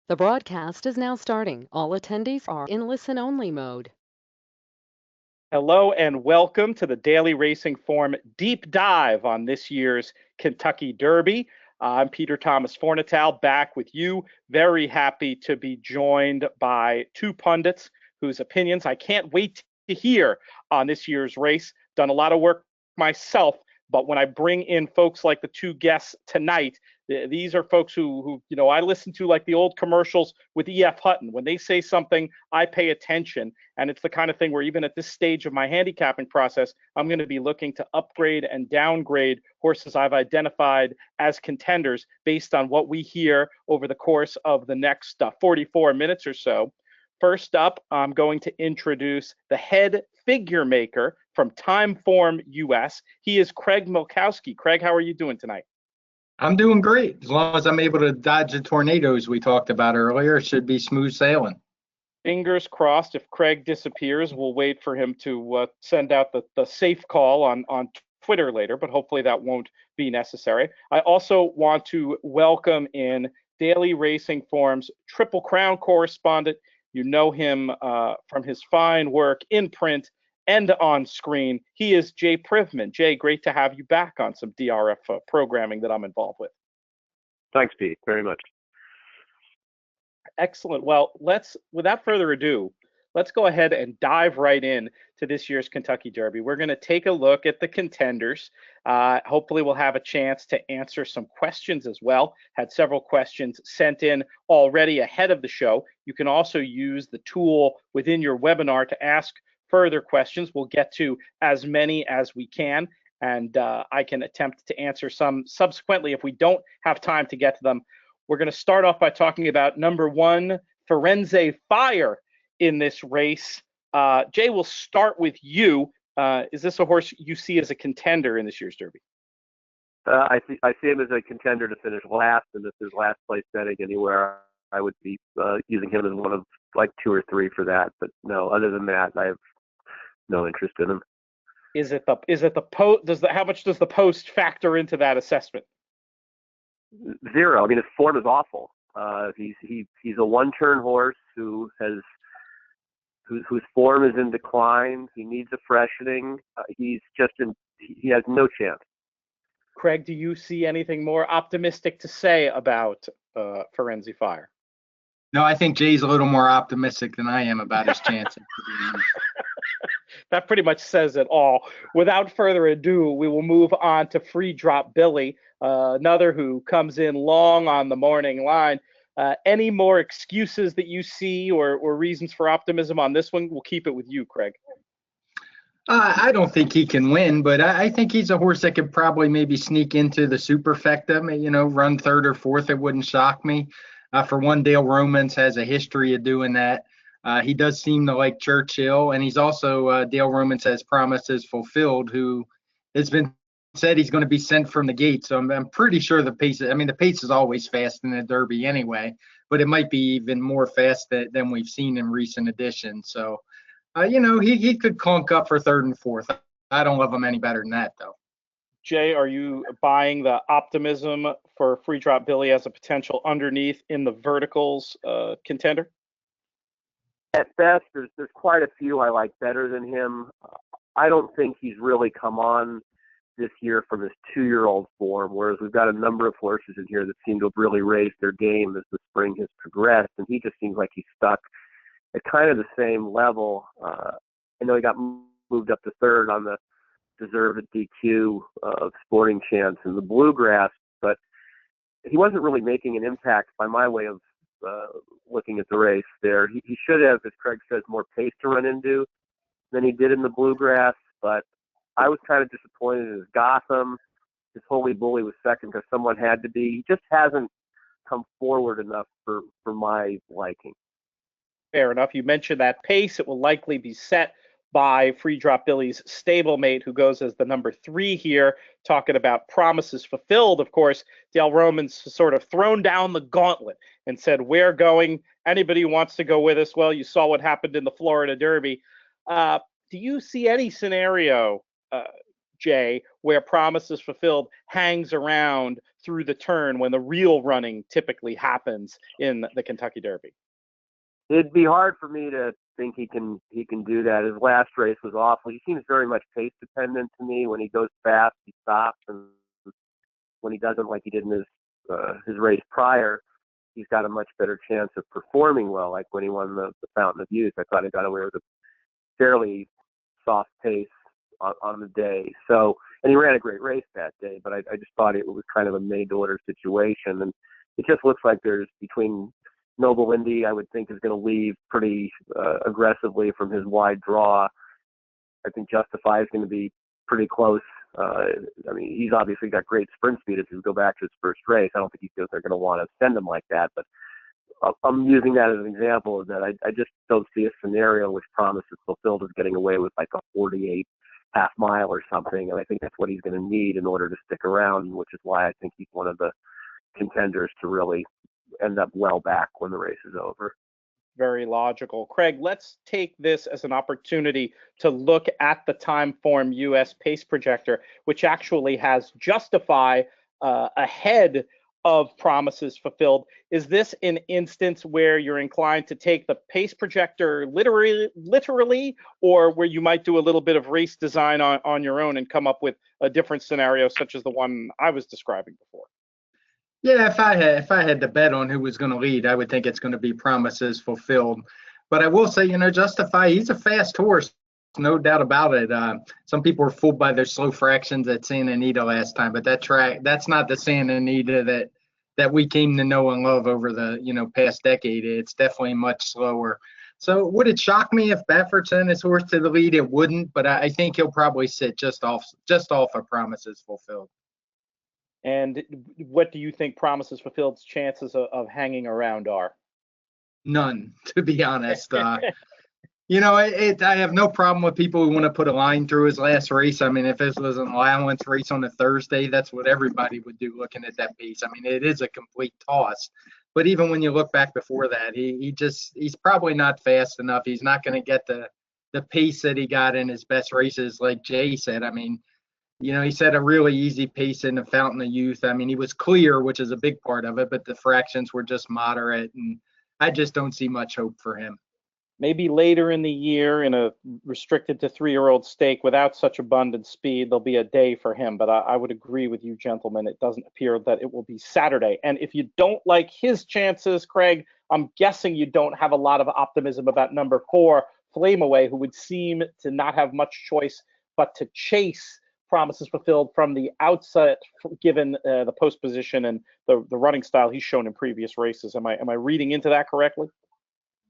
The broadcast is now starting. All attendees are in listen-only mode. Hello and welcome to the Daily Racing Form deep dive on this year's Kentucky Derby. I'm Peter Thomas Fornatale back with you. Very happy to be joined by two pundits whose opinions I can't wait to hear on this year's race. Done a lot of work myself, but when I bring in folks like the two guests tonight, these are folks who I listen to like the old commercials with E.F. Hutton. When they say something, I pay attention. And it's the kind of thing where even at this stage of my handicapping process, I'm going to be looking to upgrade and downgrade horses I've identified as contenders based on what we hear over the course of the next 44 minutes or so. First up, I'm going to introduce the head figure maker from TimeformUS. He is Craig Milkowski. Craig, how are you doing tonight? I'm doing great. As long as I'm able to dodge the tornadoes we talked about earlier, it should be smooth sailing. Fingers crossed. If Craig disappears, we'll wait for him to send out the safe call on Twitter later, but hopefully that won't be necessary. I also want to welcome in Daily Racing Form's Triple Crown correspondent. You know him from his fine work in print and on screen. He is Jay Privman. Jay, great to have you back on some DRF programming that I'm involved with. Thanks, Pete, very much. Excellent. Well, without further ado, let's go ahead and dive right in to this year's Kentucky Derby. We're going to take a look at the contenders. Hopefully we'll have a chance to answer some questions as well. Had several questions sent in already ahead of the show. You can also use the tool within your webinar to ask further questions. We'll get to as many as we can, and I can attempt to answer some subsequently if we don't have time to get to them. We're going to start off by talking about number one, Firenze Fire in this race. Jay, we'll start with you. Is this a horse you see as a contender in this year's Derby? I see him as a contender to finish last, and if there's last place betting anywhere, I would be using him as one of like two or three for that. But no, other than that, I have no interest in him. Is it the post? How much does the post factor into that assessment? Zero. I mean, his form is awful. He's a one-turn horse whose form is in decline. He needs a freshening. He has no chance. Craig, do you see anything more optimistic to say about Firenze Fire? No, I think Jay's a little more optimistic than I am about his chances. That pretty much says it all. Without further ado, we will move on to Free Drop Billy, another who comes in long on the morning line. Any more excuses that you see or reasons for optimism on this one? We'll keep it with you, Craig. I don't think he can win, but I think he's a horse that could probably maybe sneak into the superfecta, run third or fourth. It wouldn't shock me. For one, Dale Romans has a history of doing that. He does seem to like Churchill, and he's also, Dale Romans has promises fulfilled, who has been said he's going to be sent from the gate. So I'm pretty sure the pace is always fast in the Derby anyway, but it might be even more fast than we've seen in recent editions. So, he could clunk up for third and fourth. I don't love him any better than that, though. Jay, are you buying the optimism for Free Drop Billy as a potential underneath in the verticals contender? At best, there's quite a few I like better than him. I don't think he's really come on this year from his 2-year-old form, whereas we've got a number of horses in here that seem to have really raised their game as the spring has progressed, and he just seems like he's stuck at kind of the same level. I know he got moved up to third on the deserved DQ of Sporting Chance in the Bluegrass, but he wasn't really making an impact by my way of looking at the race there. He should have, as Craig says, more pace to run into than he did in the Bluegrass, but I was kind of disappointed in his Gotham. His Holy Bully was second because someone had to be. He just hasn't come forward enough for my liking. Fair enough. You mentioned that pace. It will likely be set by Free Drop Billy's stablemate, who goes as the number 3 here, talking about promises fulfilled. Of course, Dale Romans sort of thrown down the gauntlet and said, we're going. Anybody who wants to go with us? Well, you saw what happened in the Florida Derby. Do you see any scenario, Jay, where promises fulfilled hangs around through the turn when the real running typically happens in the Kentucky Derby? It'd be hard for me to think he can do that. His last race was awful. He seems very much pace dependent to me. When he goes fast, he stops, and when he doesn't, like he did in his race prior, he's got a much better chance of performing well. Like when he won the Fountain of Youth, I thought he got away with a fairly soft pace on the day. So, and he ran a great race that day, but I just thought it was kind of a made-to-order situation. And it just looks like there's between Noble Indy, I would think, is going to leave pretty aggressively from his wide draw. I think Justify is going to be pretty close. I mean, he's obviously got great sprint speed if you go back to his first race. I don't think he feels they're going to want to send him like that, but I'm using that as an example of that. I just don't see a scenario which Promises Fulfilled is getting away with like a 48 half mile or something, and I think that's what he's going to need in order to stick around, which is why I think he's one of the contenders to really end up well back when the race is over. Very logical. Craig, let's take this as an opportunity to look at the TimeformUS pace projector, which actually has Justify ahead of Promises Fulfilled. Is this an instance where you're inclined to take the pace projector literally, or where you might do a little bit of race design on your own and come up with a different scenario, such as the one I was describing before? Yeah, if I had to bet on who was going to lead, I would think it's going to be Promises Fulfilled. But I will say, Justify, he's a fast horse, no doubt about it. Some people were fooled by their slow fractions at Santa Anita last time, but that's not the Santa Anita that we came to know and love over the past decade. It's definitely much slower. So would it shock me if Baffert sent his horse to the lead? It wouldn't, but I think he'll probably sit just off of Promises Fulfilled. And what do you think Promises Fulfilled's chances of hanging around are? None, to be honest. I have no problem with people who want to put a line through his last race. I mean, if this was an allowance race on a Thursday, that's what everybody would do looking at that pace. I mean, it is a complete toss. But even when you look back before that, he's probably not fast enough. He's not going to get the pace that he got in his best races, like Jay said. I mean, he set a really easy pace in the Fountain of Youth. I mean, he was clear, which is a big part of it, but the fractions were just moderate, and I just don't see much hope for him. Maybe later in the year in a restricted to 3-year-old stake without such abundant speed, there'll be a day for him. But I would agree with you, gentlemen. It doesn't appear that it will be Saturday. And if you don't like his chances, Craig, I'm guessing you don't have a lot of optimism about number 4, Flame Away, who would seem to not have much choice but to chase Promises Fulfilled from the outset, given the post position and the running style he's shown in previous races. Am I reading into that correctly?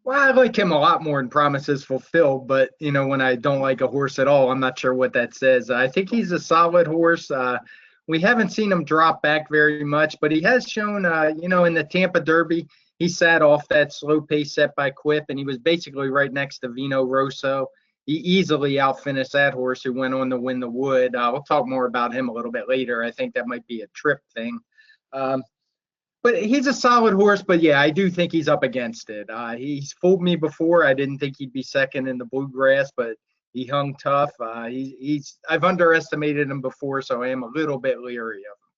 Well, I like him a lot more in Promises Fulfilled, but when I don't like a horse at all, I'm not sure what that says. I think he's a solid horse. We haven't seen him drop back very much, but he has shown, in the Tampa Derby, he sat off that slow pace set by Quip, and he was basically right next to Vino Rosso. He easily outfinished that horse who went on to win the Wood. We'll talk more about him a little bit later. I think that might be a trip thing. But he's a solid horse, but yeah, I do think he's up against it. He's fooled me before. I didn't think he'd be second in the Bluegrass, but he hung tough. I've underestimated him before, so I am a little bit leery of him.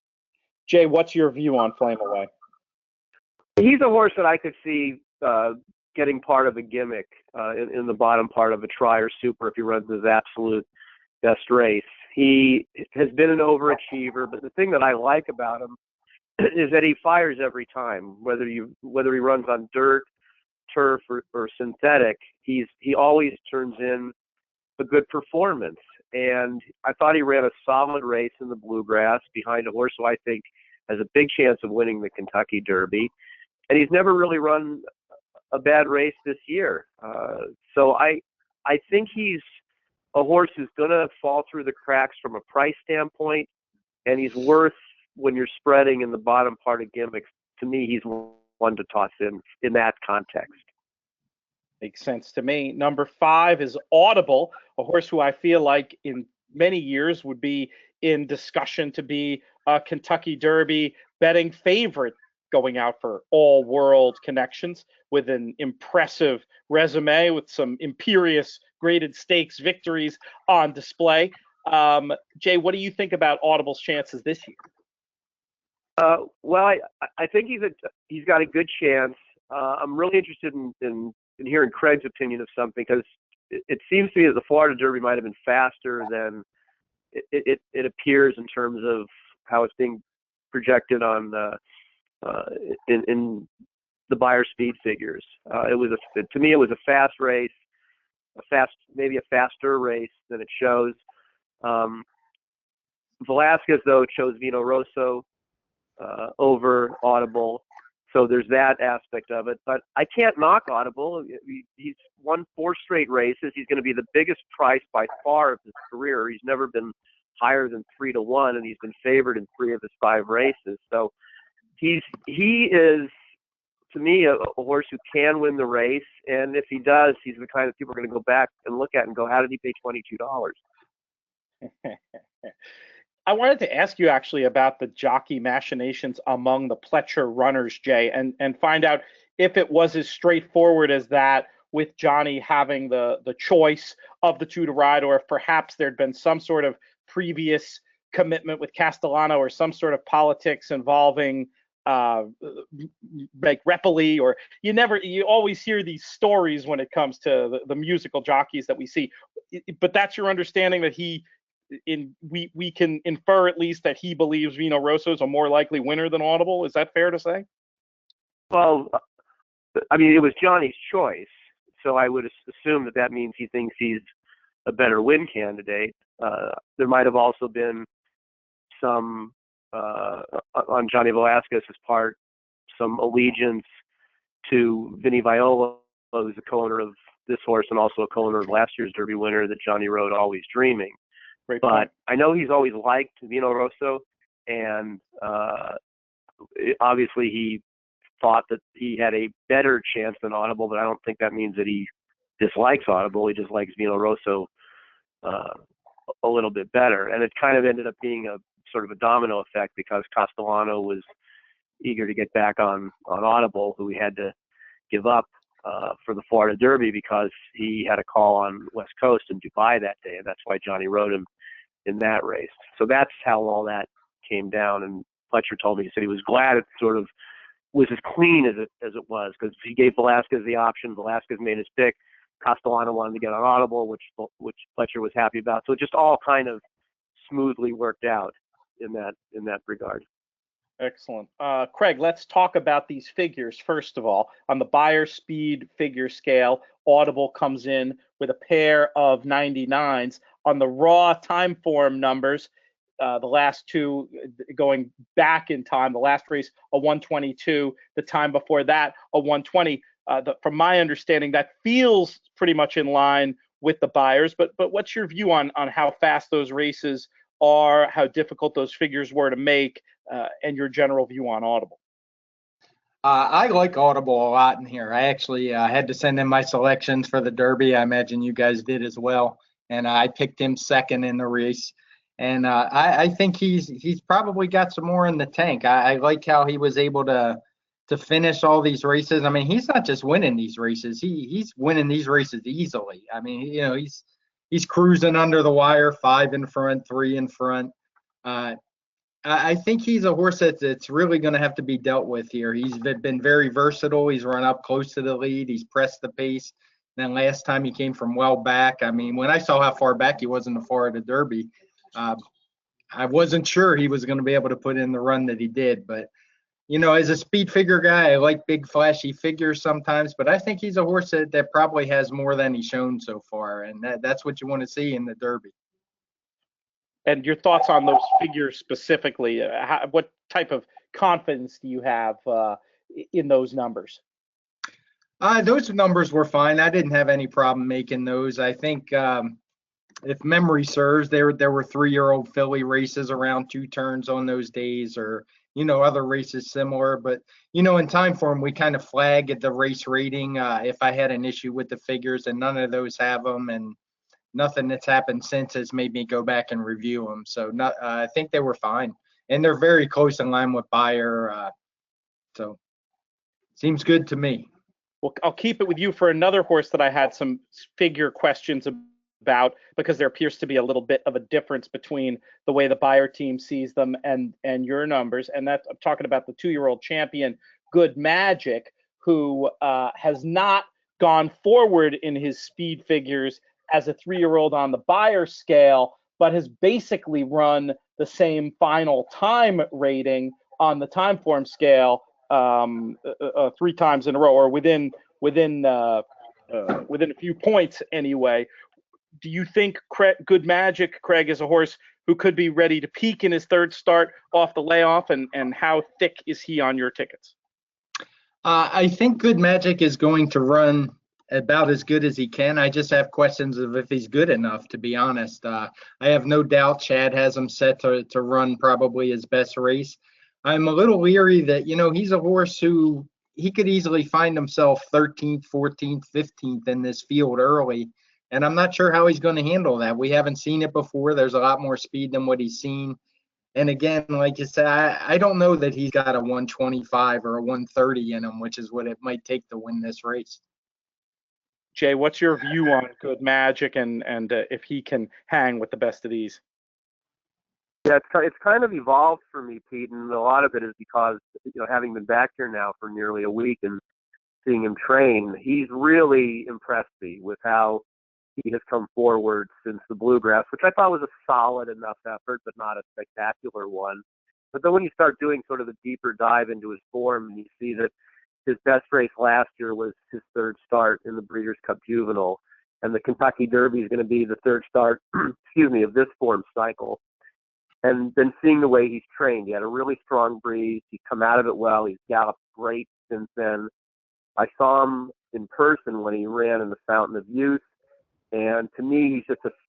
Jay, what's your view on Flame Away? He's a horse that I could see getting part of a gimmick in the bottom part of a Tri or Super if he runs his absolute best race. He has been an overachiever, but the thing that I like about him is that he fires every time, whether he runs on dirt, turf, or synthetic. He always turns in a good performance. And I thought he ran a solid race in the Bluegrass behind a horse who I think has a big chance of winning the Kentucky Derby. And he's never really run a bad race this year. So I think he's a horse who's going to fall through the cracks from a price standpoint, and he's worth, when you're spreading in the bottom part of gimmicks, to me, he's one to toss in that context. Makes sense to me. Number 5 is Audible, a horse who I feel like in many years would be in discussion to be a Kentucky Derby betting favorite, going out for all world connections with an impressive resume with some imperious graded stakes victories on display. Jay, what do you think about Audible's chances this year? Well, I think he's got a good chance. I'm really interested in hearing Craig's opinion of something, because it seems to me that the Florida Derby might have been faster than it appears in terms of how it's being projected on in the buyer speed figures. To me it was a fast race, maybe a faster race than it shows. Velasquez though chose Vino Rosso over Audible, so there's that aspect of it. But I can't knock Audible. He's won 4 straight races. He's going to be the biggest price by far of his career. He's never been higher than 3-1, and he's been favored in 3 of his 5 races. So he is, to me, a horse who can win the race. And if he does, he's the kind of people are going to go back and look at and go, how did he pay $22? I wanted to ask you actually about the jockey machinations among the Pletcher runners, Jay, and find out if it was as straightforward as that, with Johnny having the choice of the 2 to ride, or if perhaps there'd been some sort of previous commitment with Castellano, or some sort of politics involving like Repoli, or you always hear these stories when it comes to the musical jockeys that we see. But that's your understanding, that we can infer at least that he believes Vino Rosso is a more likely winner than Audible. Is that fair to say? Well, I mean, it was Johnny's choice, so I would assume that means he thinks he's a better win candidate. There might have also been some, on Johnny Velasquez's part, some allegiance to Vinny Viola, who's the co-owner of this horse and also a co-owner of last year's Derby winner that Johnny rode Always Dreaming. Great but point. I know he's always liked Vino Rosso, and obviously he thought that he had a better chance than Audible, but I don't think that means that he dislikes Audible. He just likes Vino Rosso a little bit better. And it kind of ended up being a sort of a domino effect, because Castellano was eager to get back on Audible, who he had to give up for the Florida Derby because he had a call on West Coast in Dubai that day, and that's why Johnny rode him in that race. So that's how all that came down. And Pletcher told me, he said he was glad it sort of was as clean as it was, because he gave Velasquez the option. Velasquez made his pick. Castellano wanted to get on Audible, which Pletcher was happy about. So it just all kind of smoothly worked out in that regard. Excellent. Craig, let's talk about these figures. First of all, on the buyer speed figure scale, Audible comes in with a pair of 99s. On the raw time form numbers, the last 2 going back in time, the last race, a 122, the time before that, a 120. From my understanding, that feels pretty much in line with the buyers, but what's your view on how fast those races are, how difficult those figures were to make, and your general view on Audible? I like Audible a lot in here. I actually had to send in my selections for the Derby. I imagine you guys did as well. And I picked him second in the race. And I think he's probably got some more in the tank. I like how he was able to finish all these races. I mean, he's not just winning these races. He's winning these races easily. I mean, he's cruising under the wire, 5 in front, 3 in front. I think he's a horse that's really going to have to be dealt with here. He's been very versatile. He's run up close to the lead. He's pressed the pace. Then last time he came from well back. I mean, when I saw how far back he was in the Florida Derby, I wasn't sure he was going to be able to put in the run that he did. But, as a speed figure guy, I like big flashy figures sometimes. But I think he's a horse that probably has more than he's shown so far. And that's what you want to see in the Derby. And your thoughts on those figures specifically? What type of confidence do you have in those numbers? Those numbers were fine. I didn't have any problem making those. I think if memory serves, there were 3-year-old filly races around 2 turns on those days, or other races similar. But in Timeform, we kind of flag at the race rating if I had an issue with the figures, and none of those have them, and nothing that's happened since has made me go back and review them. So I think they were fine, and they're very close in line with buyer. So seems good to me. Well, I'll keep it with you for another horse that I had some figure questions about, because there appears to be a little bit of a difference between the way the buyer team sees them and your numbers. And that's, I'm talking about the 2-year-old champion, Good Magic, who has not gone forward in his speed figures as a 3-year-old on the buyer scale, but has basically run the same final time rating on the Timeform scale 3 times in a row, or within a few points anyway. Do you think Good Magic, Craig, is a horse who could be ready to peak in his 3rd start off the layoff, and how thick is he on your tickets? I think Good Magic is going to run about as good as he can. I just have questions of if he's good enough, to be honest. I have no doubt Chad has him set to run probably his best race. I'm a little leery that, he's a horse who he could easily find himself 13th, 14th, 15th in this field early. And I'm not sure how he's going to handle that. We haven't seen it before. There's a lot more speed than what he's seen. And again, like you said, I don't know that he's got a 125 or a 130 in him, which is what it might take to win this race. Jay, what's your view on Good Magic and if he can hang with the best of these? Yeah, it's kind of evolved for me, Pete, and a lot of it is because, having been back here now for nearly a week and seeing him train, he's really impressed me with how he has come forward since the Bluegrass, which I thought was a solid enough effort, but not a spectacular one. But then when you start doing sort of a deeper dive into his form, and you see that his best race last year was his 3rd start in the Breeders' Cup Juvenile, and the Kentucky Derby is going to be the 3rd start, of this form cycle. And then seeing the way he's trained, he had a really strong breeze. He's come out of it well. He's galloped great since then. I saw him in person when he ran in the Fountain of Youth. And to me,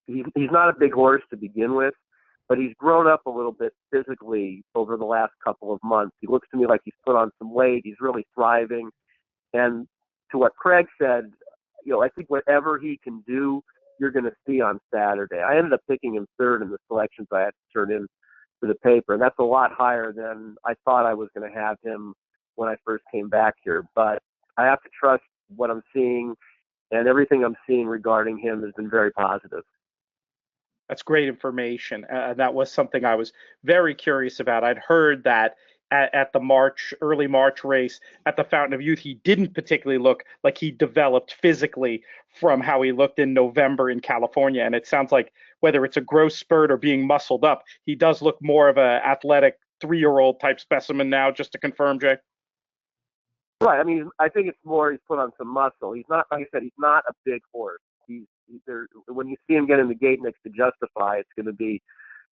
he's not a big horse to begin with, but he's grown up a little bit physically over the last couple of months. He looks to me like he's put on some weight. He's really thriving. And to what Craig said, I think whatever he can do, you're going to see on Saturday. I ended up picking him 3rd in the selections I had to turn in for the paper, and that's a lot higher than I thought I was going to have him when I first came back here. But I have to trust what I'm seeing, and everything I'm seeing regarding him has been very positive. That's great information. That was something I was very curious about. I'd heard that at the early March race at the Fountain of Youth, he didn't particularly look like he developed physically from how he looked in November in California. And it sounds like whether it's a growth spurt or being muscled up, he does look more of an athletic 3-year-old type specimen now, just to confirm, Jay. Right. I mean, I think it's more he's put on some muscle. He's not, like I said, he's not a big horse. When you see him get in the gate next to Justify, it's going to be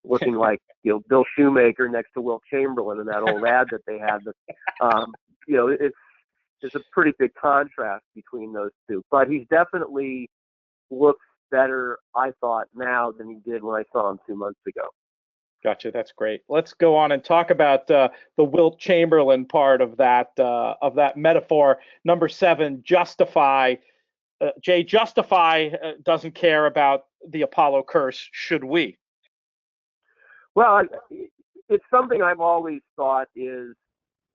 looking like Bill Shoemaker next to Will Chamberlain in that old ad that they had. It's a pretty big contrast between those two. But he's definitely looks better, I thought, now than he did when I saw him 2 months ago. Gotcha. That's great. Let's go on and talk about the Wilt Chamberlain part of that metaphor. Number 7, Justify. Jay, Justify doesn't care about the Apollo curse, should we? Well, it's something I've always thought is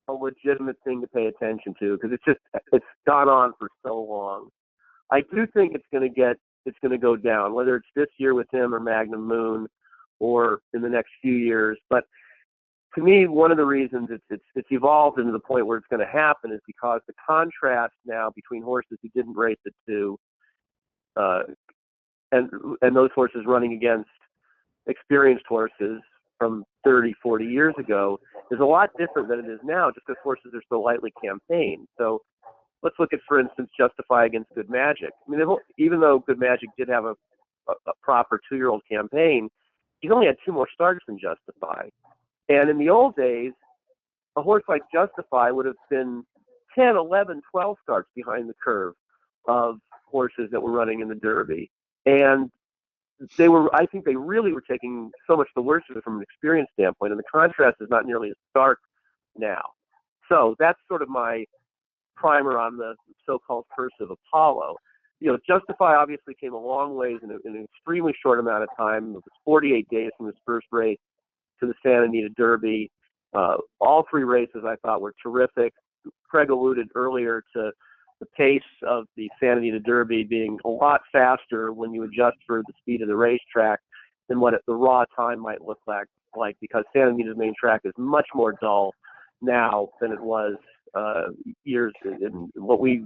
a legitimate thing to pay attention to, because it's gone on for so long. I do think it's going to go down, whether it's this year with him or Magnum Moon or in the next few years. But to me, one of the reasons it's evolved into the point where it's going to happen is because the contrast now between horses who didn't race at 2 and those horses running against experienced horses from 30, 40 years ago is a lot different than it is now, just because horses are so lightly campaigned. So let's look at, for instance, Justify against Good Magic. I mean, even though Good Magic did have a proper 2-year-old campaign, he's only had 2 more starts than Justify. And in the old days, a horse like Justify would have been 10, 11, 12 starts behind the curve of horses that were running in the Derby. And I think they really were taking so much the worst of it from an experience standpoint, and the contrast is not nearly as stark now. So that's sort of my primer on the so-called curse of Apollo. Justify obviously came a long ways in an extremely short amount of time. It was 48 days from his first race to the Santa Anita Derby. All 3 races I thought were terrific. Craig alluded earlier to the pace of the Santa Anita Derby being a lot faster when you adjust for the speed of the racetrack than what the raw time might look like because Santa Anita's main track is much more dull now than it was years in what we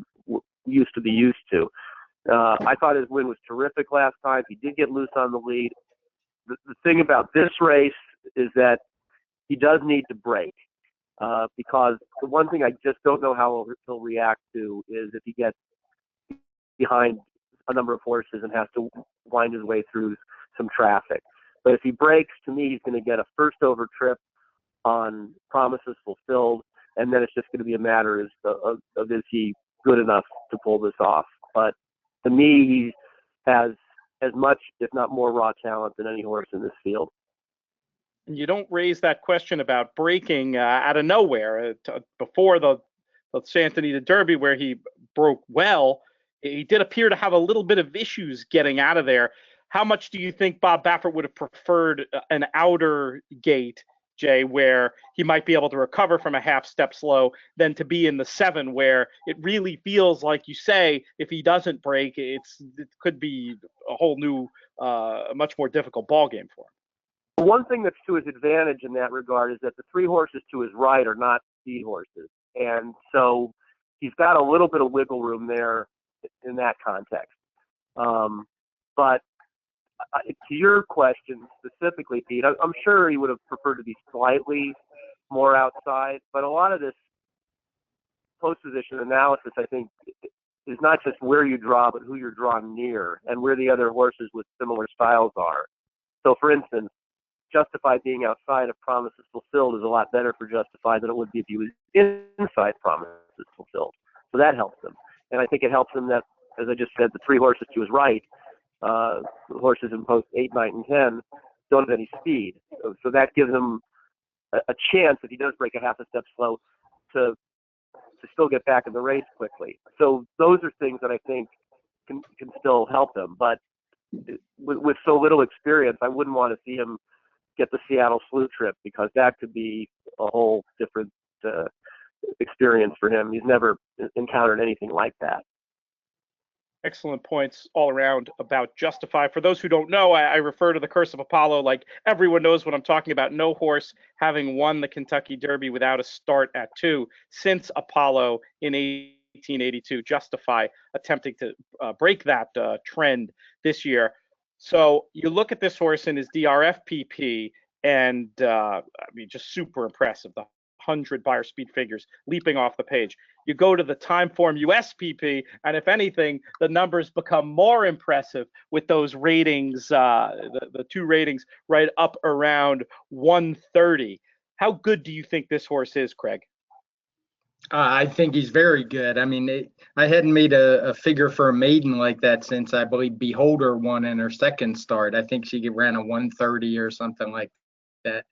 used to be used to. I thought his win was terrific last time. He did get loose on the lead. The thing about this race is that he does need to break because the one thing I just don't know how he'll react to is if he gets behind a number of horses and has to wind his way through some traffic. But if he breaks, to me, he's going to get a first over trip on Promises Fulfilled, and then it's just going to be a matter of is he good enough to pull this off. But to me, he has as much, if not more, raw talent than any horse in this field. You don't raise that question about breaking out of nowhere. Before the Santa Anita Derby, where he broke well, he did appear to have a little bit of issues getting out of there. How much do you think Bob Baffert would have preferred an outer gate, Jay, where he might be able to recover from a half step slow, than to be in the 7, where it really feels like, you say, if he doesn't break, it could be a whole new, much more difficult ball game for him? One thing that's to his advantage in that regard is that the 3 horses to his right are not speed horses, and so he's got a little bit of wiggle room there in that context. But to your question specifically, Pete, I'm sure he would have preferred to be slightly more outside, but a lot of this post-position analysis, I think, is not just where you draw, but who you're drawn near and where the other horses with similar styles are. So, for instance, Justify being outside of Promises Fulfilled is a lot better for Justify than it would be if he was inside Promises Fulfilled. So that helps him. And I think it helps him that, as I just said, the 3 horses to his right, horses in post 8, 9, and 10, don't have any speed. So that gives him a chance, if he does break a half a step slow, to still get back in the race quickly. So those are things that I think can still help him. But with so little experience, I wouldn't want to see him get the Seattle Slew trip, because that could be a whole different experience for him. He's never encountered anything like that. Excellent points all around about Justify. For those who don't know, I refer to the Curse of Apollo like everyone knows what I'm talking about. No horse having won the Kentucky Derby without a start at 2 since Apollo in 1882. Justify attempting to break that trend this year. So you look at this horse in his DRF PP, and I mean, just super impressive. The 100 Beyer speed figures leaping off the page. You go to the TimeformUS PP, and if anything, the numbers become more impressive with those ratings, the 2 ratings right up around 130. How good do you think this horse is, Craig? I think he's very good. I mean, I hadn't made a figure for a maiden like that since, I believe, Beholder won in her second start. I think she ran a 130 or something like that.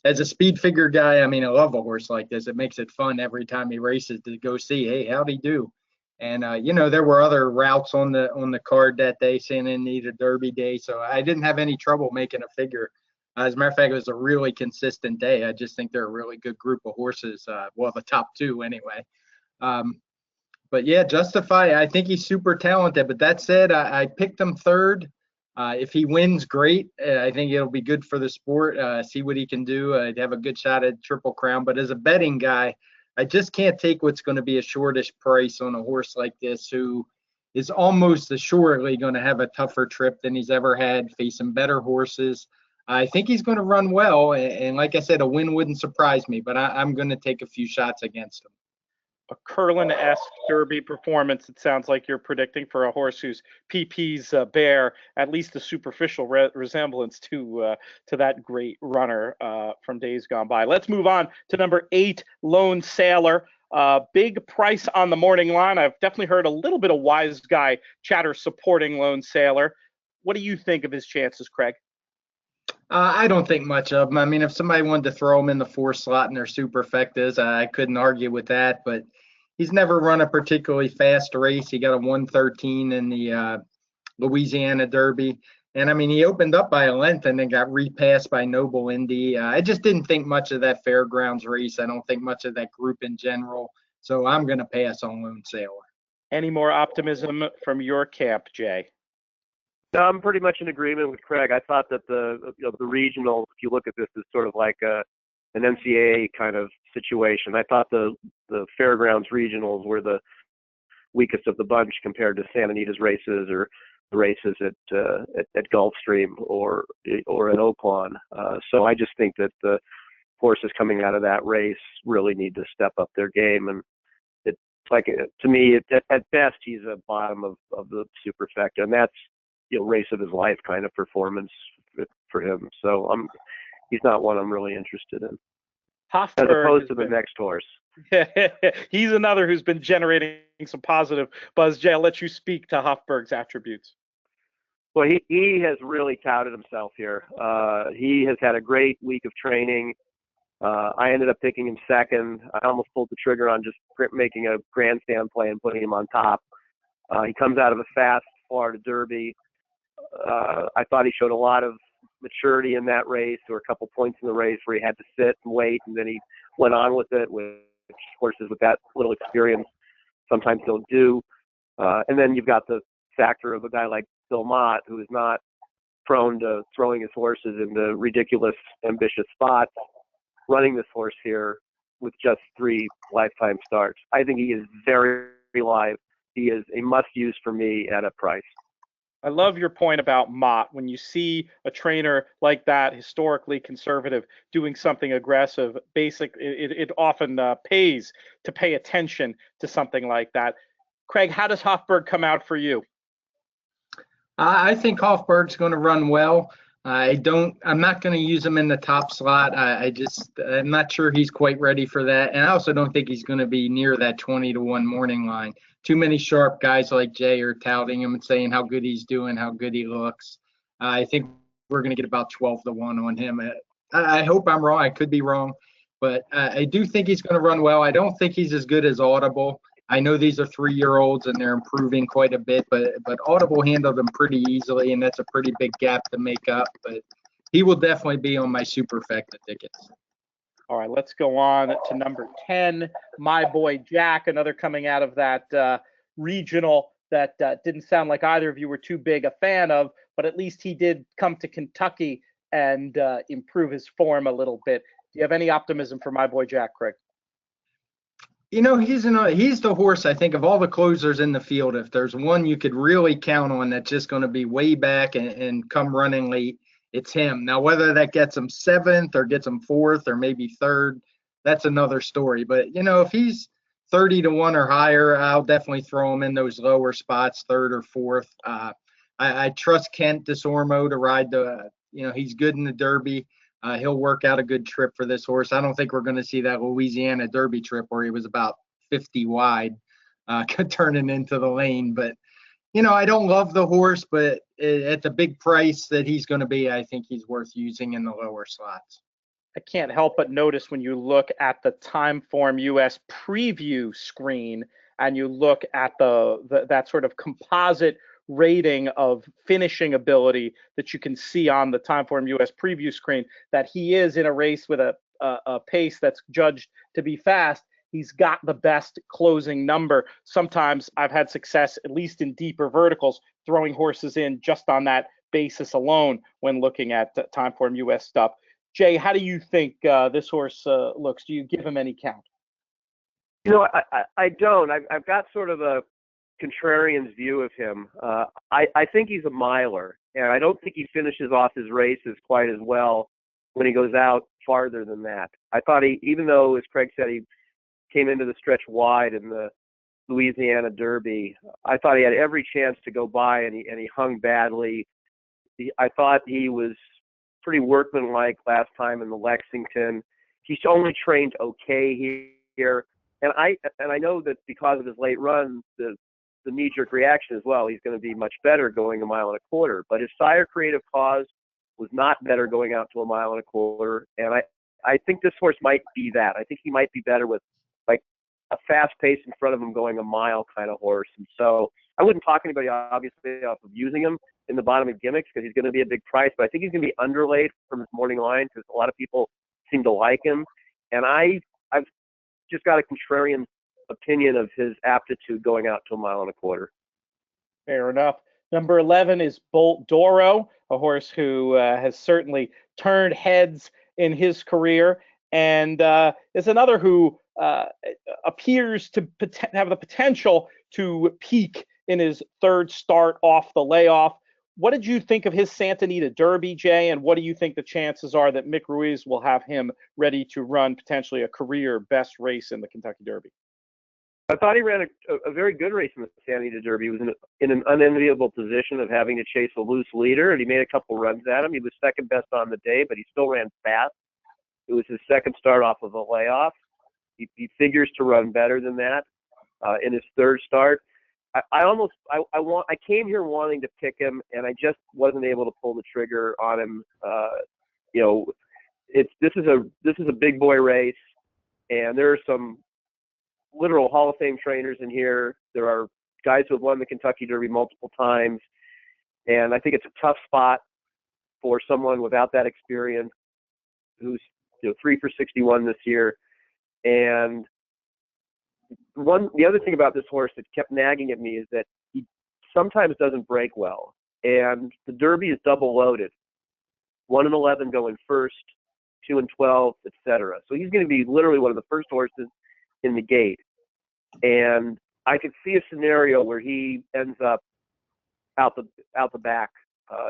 As a speed figure guy, I mean, I love a horse like this. It makes it fun every time he races to go see, hey, how'd he do? And, you know, there were other routes on the card that day, Santa Anita Derby day, so I didn't have any trouble making a figure. As a matter of fact, it was a really consistent day. I just think they're a really good group of horses. Well, the top 2 anyway. But yeah, Justify, I think he's super talented. But that said, I picked him 3rd. If he wins, great. I think it'll be good for the sport. See what he can do. I'd have a good shot at Triple Crown. But as a betting guy, I just can't take what's going to be a shortish price on a horse like this, who is almost assuredly going to have a tougher trip than he's ever had, facing better horses. I think he's going to run well, and like I said, a win wouldn't surprise me, but I'm going to take a few shots against him. A Curlin-esque Derby performance, it sounds like you're predicting, for a horse whose PPs bear at least a superficial resemblance to that great runner from days gone by. Let's move on to number 8, Lone Sailor. Big price on the morning line. I've definitely heard a little bit of wise guy chatter supporting Lone Sailor. What do you think of his chances, Craig? I don't think much of him. I mean, if somebody wanted to throw him in the 4 slot in their superfectas, I couldn't argue with that. But he's never run a particularly fast race. He got a 113 in the Louisiana Derby. And, I mean, he opened up by a length and then got repassed by Noble Indy. I just didn't think much of that Fairgrounds race. I don't think much of that group in general. So I'm going to pass on Lone Sailor. Any more optimism from your camp, Jay? No, I'm pretty much in agreement with Craig. I thought that the regionals, if you look at this as sort of like an NCAA kind of situation, I thought the Fairgrounds regionals were the weakest of the bunch compared to Santa Anita's races or the races at Gulfstream or at Oaklawn. So I just think that the horses coming out of that race really need to step up their game. And it's like, to me, at best, he's a bottom of the superfecta, and that's race of his life kind of performance for him. So he's not one I'm really interested in, Hofberg, as opposed to the next horse. He's another who's been generating some positive buzz. Jay, I'll let you speak to Hofberg's attributes. Well, he has really touted himself here. He has had a great week of training. I ended up picking him second. I almost pulled the trigger on just making a grandstand play and putting him on top. He comes out of a fast Florida Derby. I thought he showed a lot of maturity in that race. There were a couple points in the race where he had to sit and wait, and then he went on with it, which horses with that little experience sometimes don't do. And then you've got the factor of a guy like Bill Mott, who is not prone to throwing his horses into ridiculous, ambitious spots, running this horse here with just 3 lifetime starts. I think he is very live. He is a must-use for me at a price. I love your point about Mott. When you see a trainer like that, historically conservative, doing something aggressive, it often pays to pay attention to something like that. Craig, how does Hofberg come out for you? I think Hofberg's going to run well. I'm not going to use him in the top slot. I'm not sure he's quite ready for that. And I also don't think he's going to be near that 20-1 morning line. Too many sharp guys like Jay are touting him and saying how good he's doing, how good he looks. I think we're going to get about 12-1 on him. I hope I'm wrong. I could be wrong, but I do think he's going to run well. I don't think he's as good as Audible. I know these are 3-year-olds and they're improving quite a bit, but Audible handled them pretty easily, and that's a pretty big gap to make up. But he will definitely be on my superfecta tickets. All right, let's go on to number 10, My Boy Jack, another coming out of that regional that didn't sound like either of you were too big a fan of, but at least he did come to Kentucky and improve his form a little bit. Do you have any optimism for My Boy Jack, Craig? He's the horse, I think, of all the closers in the field. If there's one you could really count on that's just going to be way back and come running late, it's him. Now, whether that gets him 7th or gets him 4th or maybe 3rd, that's another story. But, if he's 30-1 or higher, I'll definitely throw him in those lower spots, 3rd or 4th. I trust Kent Desormeaux to ride he's good in the Derby. He'll work out a good trip for this horse. I don't think we're going to see that Louisiana Derby trip where he was about 50 wide turning into the lane. But, I don't love the horse, but at the big price that he's going to be, I think he's worth using in the lower slots. I can't help but notice when you look at the TimeformUS preview screen and you look at that sort of composite rating of finishing ability that you can see on the TimeformUS preview screen, that he is in a race with a pace that's judged to be fast. He's got the best closing number. Sometimes I've had success, at least in deeper verticals, throwing horses in just on that basis alone when looking at TimeformUS stuff. Jay, how do you think this horse looks? Do you give him any count? I don't. I've got sort of a contrarian's view of him. I think he's a miler, and I don't think he finishes off his races quite as well when he goes out farther than that. I thought even though, as Craig said, he came into the stretch wide in the Louisiana Derby, I thought he had every chance to go by, and he hung badly. I thought he was pretty workmanlike last time in the Lexington. He's only trained okay here, and I know that because of his late run, the knee-jerk reaction as well, he's going to be much better going 1.25 miles. But his sire Creative Cause was not better going out to 1.25 miles, and I think this horse might be that. I think he might be better with like a fast pace in front of him going 1 mile kind of horse. And so I wouldn't talk anybody obviously off of using him in the bottom of gimmicks because he's going to be a big price, but I think he's going to be underlaid from his morning line because a lot of people seem to like him. And I've just got a contrarian opinion of his aptitude going out to a mile and a quarter. Fair enough. Number 11 is Bolt Doro, a horse who has certainly turned heads in his career, and is another who appears to have the potential to peak in his third start off the layoff. What did you think of his Santa Anita Derby, Jay, and what do you think the chances are that Mick Ruiz will have him ready to run potentially a career best race in the Kentucky Derby? I thought he ran a very good race in the Santa Anita Derby. He was in an unenviable position of having to chase a loose leader, and he made a couple runs at him. He was second best on the day, but he still ran fast. It was his second start off of a layoff. He figures to run better than that in his third start. I came here wanting to pick him, and I just wasn't able to pull the trigger on him. This is a big boy race, and there are some literal Hall of Fame trainers in here. There are guys who have won the Kentucky Derby multiple times, and I think it's a tough spot for someone without that experience, who's 3 for 61 this year. And the other thing about this horse that kept nagging at me is that he sometimes doesn't break well, and the Derby is double loaded, 1 and 11 going first, 2 and 12, etc. So he's going to be literally one of the first horses in the gate, and I could see a scenario where he ends up out the back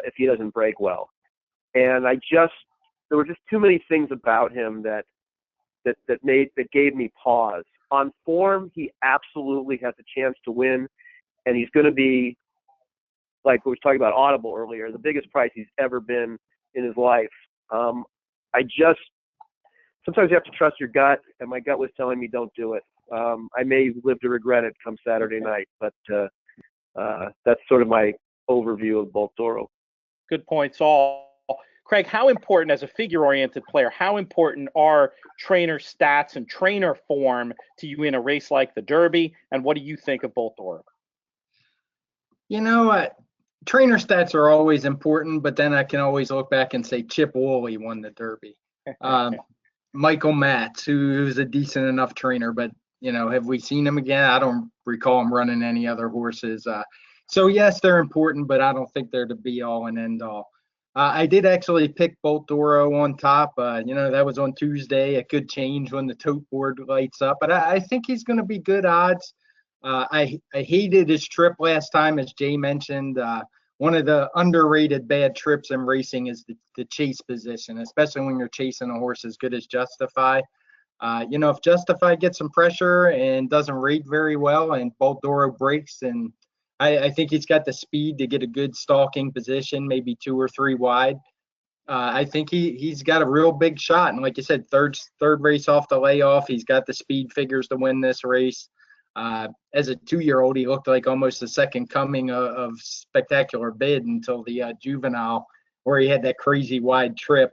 if he doesn't break well. And there were just too many things about him that gave me pause. On form, he absolutely has a chance to win, and he's going to be, like we were talking about Audible earlier, the biggest price he's ever been in his life. Sometimes you have to trust your gut, and my gut was telling me don't do it. I may live to regret it come Saturday night, but that's sort of my overview of Bolt Doro. Good points all. Craig, how important, as a figure-oriented player, how important are trainer stats and trainer form to you in a race like the Derby, and what do you think of Bolt Doro? Trainer stats are always important, but then I can always look back and say Chip Woolley won the Derby. Michael Matz, who's a decent enough trainer, but have we seen him again? I don't recall him running any other horses. So yes, they're important, but I don't think they're the be all and end all. I did actually pick Bolt Doro on top. That was on Tuesday. It could change when the tote board lights up, but I think he's going to be good odds. I hated his trip last time, as Jay mentioned. One of the underrated bad trips in racing is the chase position, especially when you're chasing a horse as good as Justify. If Justify gets some pressure and doesn't rate very well and Bolt Doro breaks, and I think he's got the speed to get a good stalking position, maybe 2 or 3 wide. I think he's got a real big shot. And like you said, third race off the layoff, he's got the speed figures to win this race. As a 2-year-old, he looked like almost the second coming of Spectacular Bid until the juvenile, where he had that crazy wide trip.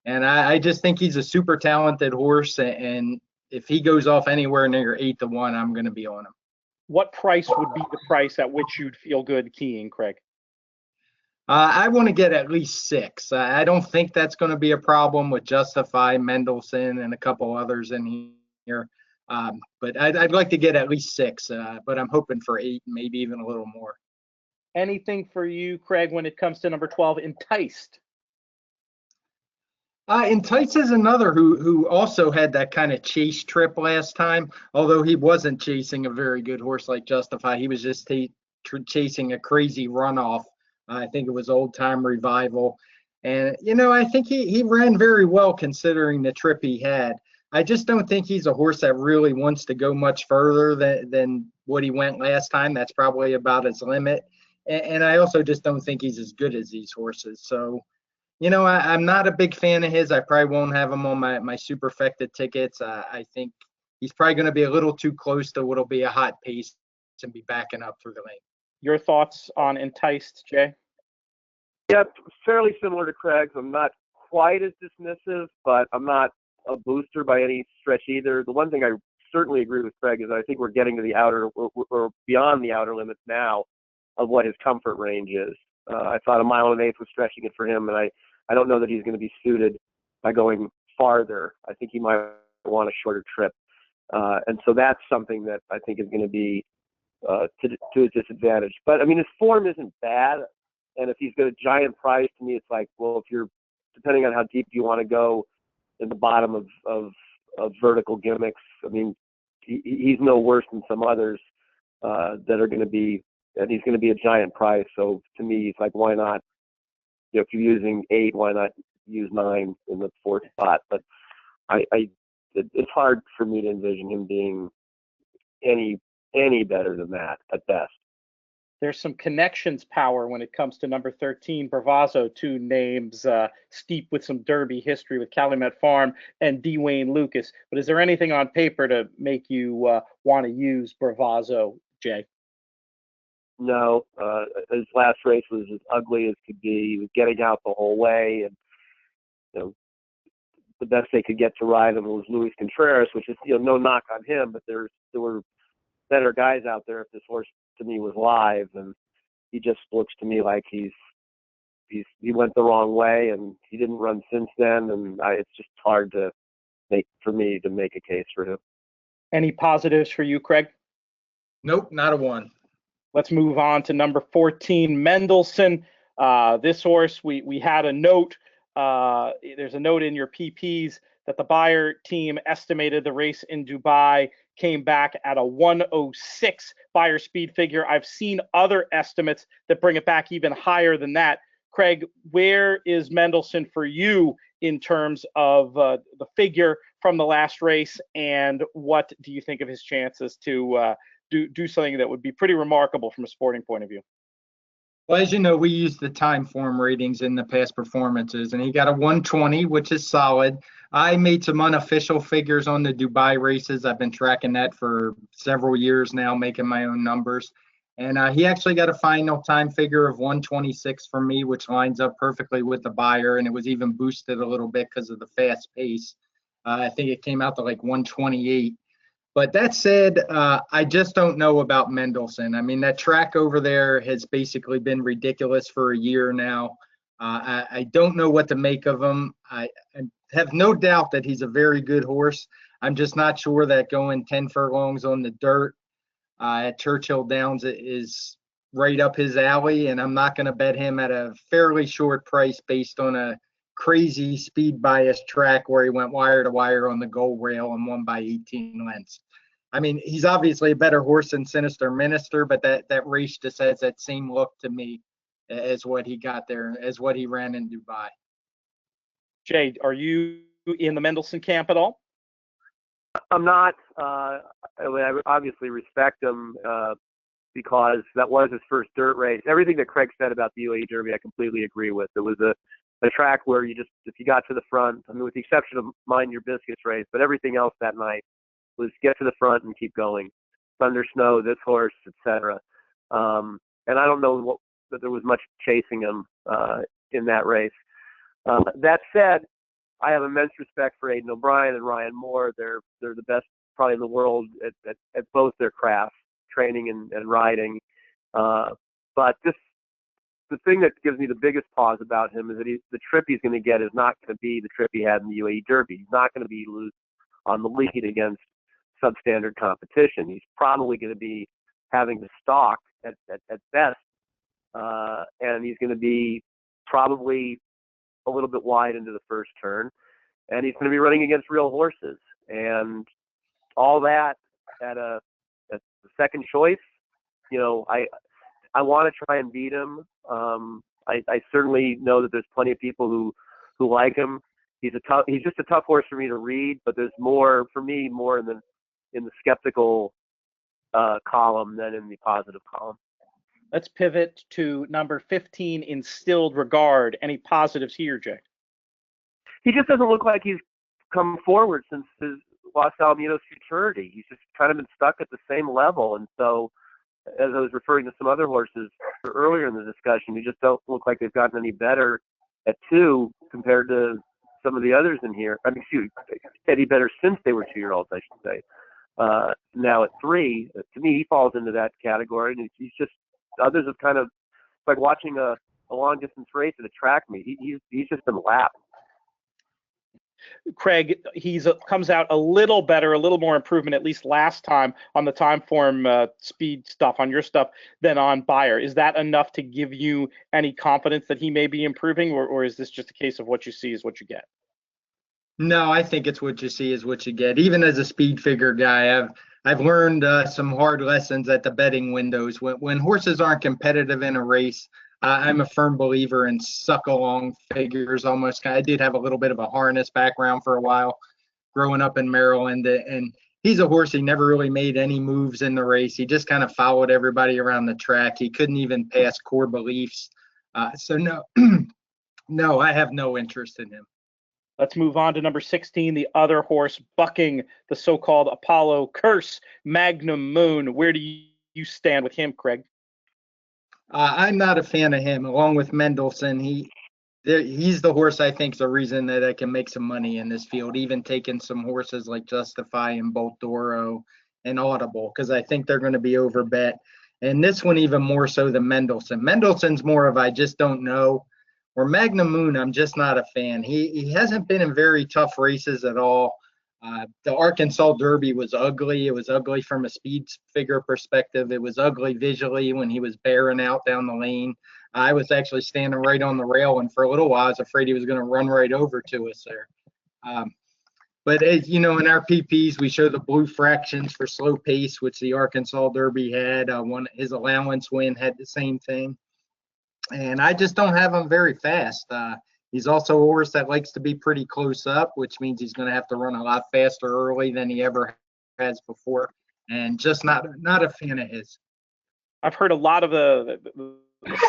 And I just think he's a super talented horse. And if he goes off anywhere near 8 to 1, I'm going to be on him. What price would be the price at which you'd feel good keying, Craig? I want to get at least 6. I don't think that's going to be a problem with Justify, Mendelssohn, and a couple others in here. But I'd like to get at least 6, but I'm hoping for 8, maybe even a little more. Anything for you, Craig, when it comes to number 12, Enticed? Entice is another who also had that kind of chase trip last time, although he wasn't chasing a very good horse like Justify. He was just chasing a crazy runoff. I think it was Old Time Revival. And, I think he ran very well considering the trip he had. I just don't think he's a horse that really wants to go much further than what he went last time. That's probably about his limit. And I also just don't think he's as good as these horses. So, I'm not a big fan of his. I probably won't have him on my superfecta tickets. I think he's probably going to be a little too close to what'll be a hot pace and be backing up through the lane. Your thoughts on Enticed, Jay? Yeah, fairly similar to Craig's. I'm not quite as dismissive, but I'm not a booster by any stretch either. The one thing I certainly agree with Craig is I think we're getting to the outer or beyond the outer limits now of what his comfort range is. I thought 1.1 miles was stretching it for him, and I don't know that he's going to be suited by going farther. I think he might want a shorter trip. And so that's something that I think is going to be to his disadvantage. But I mean, his form isn't bad, and if he's got a giant price, to me, it's like, well, if you're depending on how deep you want to go in the bottom of vertical gimmicks, I mean, he's no worse than some others that are going to be, and he's going to be a giant price. So to me, it's like, why not? You know, if you're using 8, why not use 9 in the 4th spot? But it's hard for me to envision him being any better than that at best. There's some connections power when it comes to number 13, Bravazzo, 2 names steep with some Derby history with Calumet Farm and D. Wayne Lucas. But is there anything on paper to make you want to use Bravazzo, Jay? No, his last race was as ugly as could be. He was getting out the whole way, and you know, the best they could get to ride him was Luis Contreras, which is, you know, no knock on him, but there were better guys out there if this horse to me was live, and he just looks to me like he went the wrong way, and he didn't run since then, and it's just hard for me to make a case for him. Any positives for you, Craig? Nope, not a one. Let's move on to number 14, Mendelssohn. This horse, we had a note. There's a note in your PPs that the buyer team estimated the race in Dubai came back at a 106 buyer speed figure. I've seen other estimates that bring it back even higher than that. Craig, where is Mendelssohn for you in terms of the figure from the last race, and what do you think of his chances to do something that would be pretty remarkable from a sporting point of view? Well, as you know, we use the Timeform ratings in the past performances, and he got a 120, which is solid. I made some unofficial figures on the Dubai races. I've been tracking that for several years now, making my own numbers. And he actually got a final time figure of 126 for me, which lines up perfectly with the buyer, and it was even boosted a little bit because of the fast pace. I think it came out to like 128. But that said, I just don't know about Mendelssohn. I mean, that track over there has basically been ridiculous for a year now. I don't know what to make of him. I have no doubt that he's a very good horse. I'm just not sure that going 10 furlongs on the dirt at Churchill Downs is right up his alley, and I'm not going to bet him at a fairly short price based on a crazy speed bias track where he went wire to wire on the goal rail and won by 18 lengths. I mean, he's obviously a better horse than Sinister Minister, but that race just has that same look to me as what he got there, as what he ran in Dubai. Jay, are you in the Mendelssohn camp at all? I'm not. I obviously respect him because that was his first dirt race. Everything that Craig said about the UAE Derby, I completely agree with. It was a track where you just, if you got to the front, I mean, with the exception of Mind Your Biscuits race, but everything else that night was get to the front and keep going. Thunder, snow, this horse, etc. And I don't know that there was much chasing him in that race. That said, I have immense respect for Aidan O'Brien and Ryan Moore. They're the best probably in the world at both their crafts, training and riding. But the thing that gives me the biggest pause about him is that the trip he's going to get is not going to be the trip he had in the UAE Derby. He's not going to be loose on the lead against substandard competition. He's probably going to be having to stalk at best, and he's going to be probably a little bit wide into the first turn, and he's going to be running against real horses, and all that at the second choice. You know, I want to try and beat him. I certainly know that there's plenty of people who like him. He's just a tough horse for me to read, but there's more for me, more in the skeptical column than in the positive column. Let's pivot to number 15, Instilled Regard. Any positives here, Jay? He just doesn't look like he's come forward since his Los Alamitos futurity. He's just kind of been stuck at the same level, and so, as I was referring to some other horses earlier in the discussion, who just don't look like they've gotten any better at 2 compared to some of the others in here. I mean, any better since they were 2-year-olds, I should say. Now at 3, to me, he falls into that category, and he's just, others have kind of, like watching a long distance race at a track meet. He's just been lapped. Craig, comes out a little better, a little more improvement, at least last time on the Timeform speed stuff, on your stuff, than on Beyer. Is that enough to give you any confidence that he may be improving, or is this just a case of what you see is what you get? No, I think it's what you see is what you get. Even as a speed figure guy, I've learned some hard lessons at the betting windows. When horses aren't competitive in a race, I'm a firm believer in suck along figures. Almost, I did have a little bit of a harness background for a while, growing up in Maryland, and he's a horse. He never really made any moves in the race. He just kind of followed everybody around the track. He couldn't even pass core beliefs. So no, no, I have no interest in him. Let's move on to number 16, the other horse bucking the so-called Apollo curse, Magnum Moon. Where do you stand with him, Craig? I'm not a fan of him. Along with Mendelssohn, he's the horse I think is the reason that I can make some money in this field, even taking some horses like Justify and Bolt Doro and Audible, because I think they're going to be overbet. And this one even more so than Mendelssohn. Mendelssohn's more of I just don't know. Or Magnum Moon, I'm just not a fan. He hasn't been in very tough races at all. The Arkansas Derby was ugly. It was ugly from a speed figure perspective. It was ugly visually when he was bearing out down the lane. I was actually standing right on the rail, and for a little while, I was afraid he was going to run right over to us there. But as you know, in our PPs, we show the blue fractions for slow pace, which the Arkansas Derby had. His allowance win had the same thing. And I just don't have him very fast. He's also a horse that likes to be pretty close up, which means he's going to have to run a lot faster early than he ever has before, and just not a fan of his. I've heard a lot of the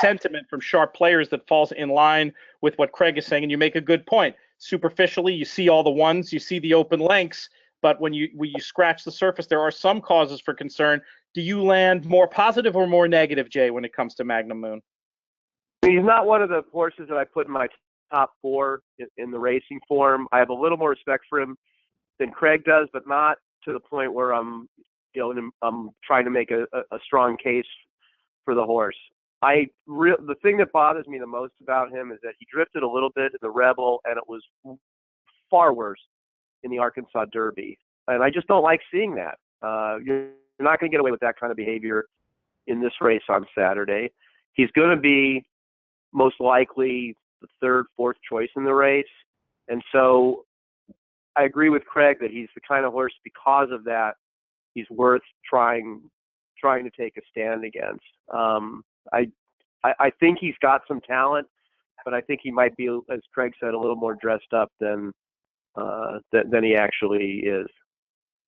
sentiment from sharp players that falls in line with what Craig is saying, and you make a good point. Superficially, you see all the ones, you see the open lengths, but when you scratch the surface, there are some causes for concern. Do you land more positive or more negative, Jay, when it comes to Magnum Moon? He's not one of the horses that I put in my top four in the racing form. I have a little more respect for him than Craig does, but not to the point where I'm trying to make a strong case for the horse. The thing that bothers me the most about him is that he drifted a little bit in the Rebel, and it was far worse in the Arkansas Derby. And I just don't like seeing that. You're not going to get away with that kind of behavior in this race on Saturday. He's going to be most likely the third, fourth choice in the race. And so I agree with Craig that he's the kind of horse, because of that, he's worth trying to take a stand against. I think he's got some talent, but I think he might be, as Craig said, a little more dressed up than he actually is.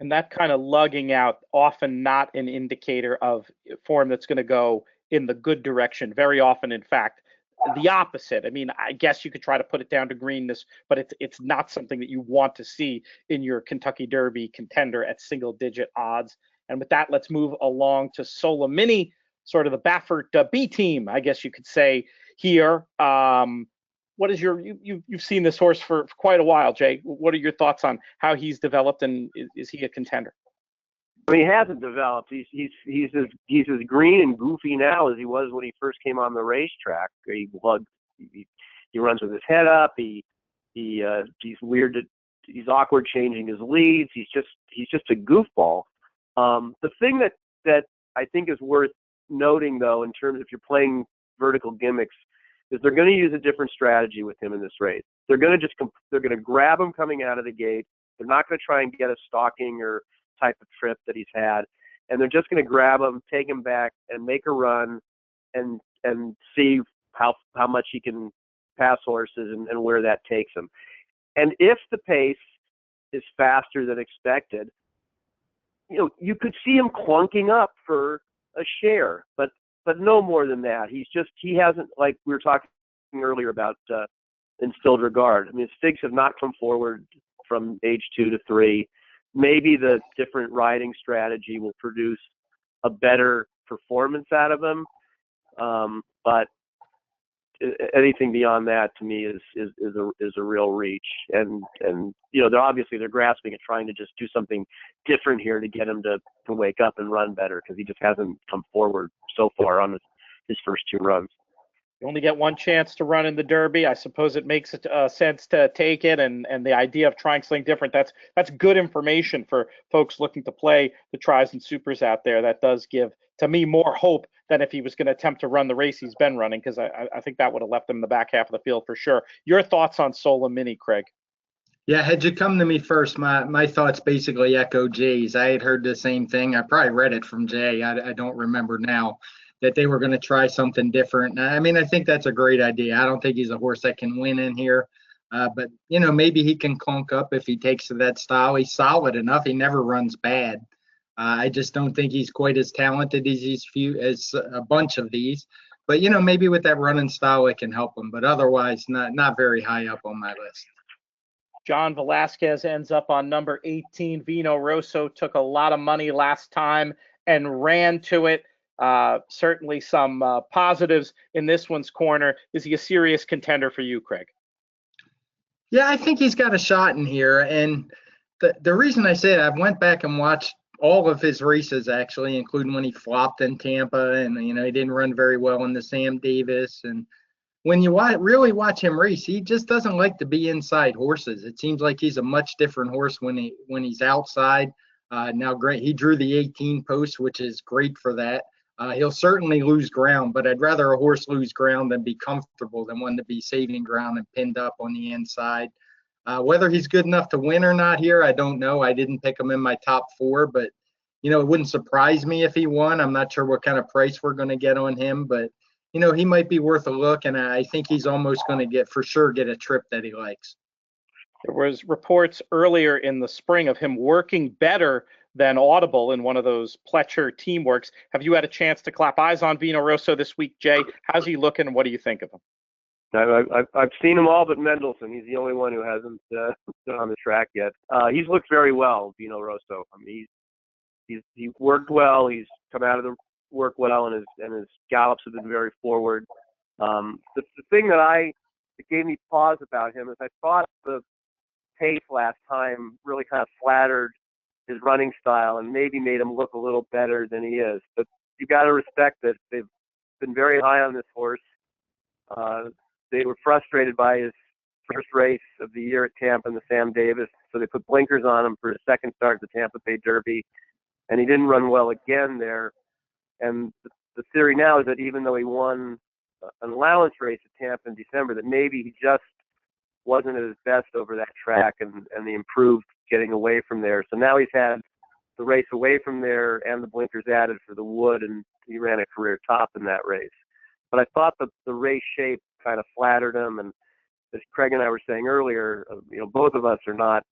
And that kind of lugging out, often not an indicator of form that's going to go in the good direction. Very often, in fact, the opposite. I mean, I guess you could try to put it down to greenness, but it's not something that you want to see in your Kentucky Derby contender at single-digit odds. And with that, let's move along to Solomini, sort of the Baffert B team, I guess you could say here. What is you've seen this horse for quite a while, Jay. What are your thoughts on how he's developed, and is he a contender? I mean, he hasn't developed. He's as green and goofy now as he was when he first came on the racetrack. He runs with his head up. He's weird. He's awkward changing his leads. He's just a goofball. The thing that I think is worth noting, though, in terms of if you're playing vertical gimmicks, is they're going to use a different strategy with him in this race. They're going to grab him coming out of the gate. They're not going to try and get a stalking or type of trip that he's had, and they're just going to grab him, take him back, and make a run, and see how much he can pass horses and where that takes him. And if the pace is faster than expected, you could see him clunking up for a share, but no more than that. He hasn't, like we were talking earlier about instilled regard. I mean, his figs have not come forward from age 2 to 3. Maybe the different riding strategy will produce a better performance out of him, but anything beyond that to me is a real reach. And they're grasping at trying to just do something different here to get him to wake up and run better, because he just hasn't come forward so far on his first 2 runs. You only get one chance to run in the Derby. I suppose it makes sense to take it, and the idea of trying something different, that's good information for folks looking to play the tries and supers out there. That does give, to me, more hope than if he was going to attempt to run the race he's been running, because I think that would have left him in the back half of the field for sure. Your thoughts on Sola Mini, Craig? Yeah, had you come to me first, my thoughts basically echo Jay's. I had heard the same thing. I probably read it from Jay. I don't remember now, that they were going to try something different. I mean, I think that's a great idea. I don't think he's a horse that can win in here. But, maybe he can clunk up if he takes to that style. He's solid enough. He never runs bad. I just don't think he's quite as talented as a bunch of these. But, maybe with that running style, it can help him. But otherwise, not very high up on my list. John Velasquez ends up on number 18. Vino Rosso took a lot of money last time and ran to it. Certainly some positives in this one's corner. Is he a serious contender for you, Craig? Yeah, I think he's got a shot in here. And the reason I say it, I went back and watched all of his races, actually, including when he flopped in Tampa, and, he didn't run very well in the Sam Davis. And when you really watch him race, he just doesn't like to be inside horses. It seems like he's a much different horse when he's outside. Now, great, he drew the 18 post, which is great for that. He'll certainly lose ground, but I'd rather a horse lose ground than be comfortable than one to be saving ground and pinned up on the inside. Whether he's good enough to win or not here, I don't know. I didn't pick him in my top 4, but, it wouldn't surprise me if he won. I'm not sure what kind of price we're going to get on him, but, he might be worth a look, and I think he's almost going to get a trip that he likes. There was reports earlier in the spring of him working better than Audible in one of those Pletcher teamworks. Have you had a chance to clap eyes on Vino Rosso this week, Jay? How's he looking, and what do you think of him? I've seen them all but Mendelssohn. He's the only one who hasn't been on the track yet. He's looked very well, Vino Rosso. I mean, he worked well. He's come out of the work well, and his gallops have been very forward. The thing that gave me pause about him is I thought the pace last time really kind of flattered his running style and maybe made him look a little better than he is. But you got to respect that they've been very high on this horse. They were frustrated by his first race of the year at Tampa in the Sam Davis, so they put blinkers on him for his second start at the Tampa Bay Derby, and he didn't run well again there. And the theory now is that even though he won an allowance race at Tampa in December, that maybe he just wasn't at his best over that track, and he improved getting away from there. So now he's had the race away from there and the blinkers added for the Wood, and he ran a career top in that race. But I thought the race shape kind of flattered him, and as Craig and I were saying earlier, both of us are not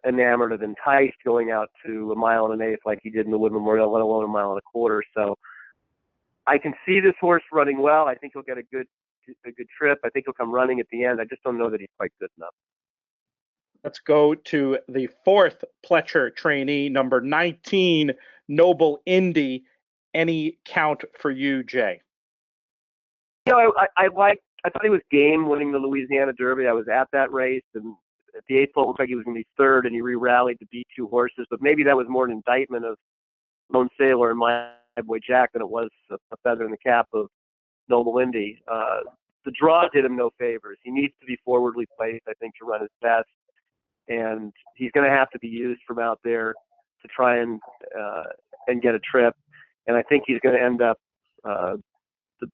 enamored of Enticed going out to 1.1 miles like he did in the Wood Memorial, let alone 1.25 miles. So I can see this horse running well. I think he'll get a good trip. I think he'll come running at the end. I just don't know that he's quite good enough. Let's go to the 4th Pletcher trainee, number 19, Noble Indy. Any count for you, Jay? I thought he was game winning the Louisiana Derby. I was at that race, and at the 8th hole, it looked like he was going to be 3rd, and he re-rallied to beat 2 horses. But maybe that was more an indictment of Lone Sailor and My Boy Jack than it was a feather in the cap of Noble Indy. The draw did him no favors. He needs to be forwardly placed, I think, to run his best. And he's going to have to be used from out there to try and get a trip. And I think he's going to end up